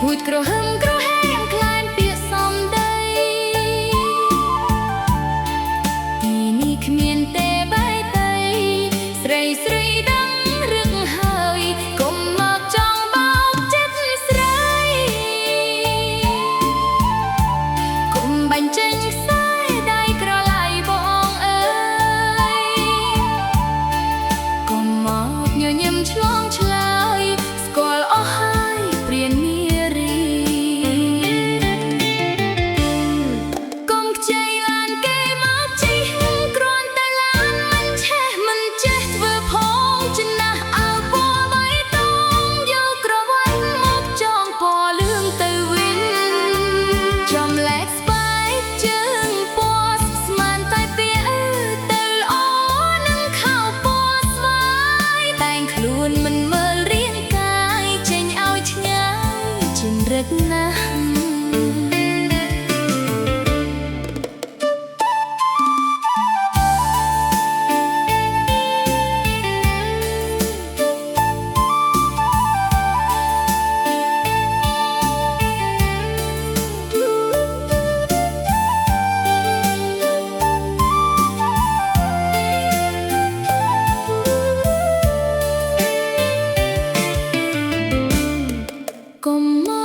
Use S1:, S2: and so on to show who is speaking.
S1: ហួចក្រហឹមក្រហែងក្លែងពាក្យសំដីទីនេះគ្មានទេបែកដីស្រីស្រីដឹងរឹកហើយកុំមកចង់បោកចិត្តស្រីកុំបាញ់ចេញខ្សែដៃក្រឡៃបងអើយកុំមកញញឹមឆ្លងឆ្លើយស្គាល់អស់ហើយព្រាននារីកុំខ្ចីឡានគេមកជិះគ្រាន់តែឡានមិនឆេះមិនចេះធ្វើផងចំណាស់អើពណ៌បៃតងយកក្រវាត់មកចងពណ៌លឿងទៅវិញចំលែកស្បែកជើងពណ៌ស្មានតែពាក់ទៅល្អនឹងខោពណ៌ស្វាយតែងខ្លួនមិនមើលរាងកាយចេញឲ្យឆ្ងាយជារឹកណាស់កុំ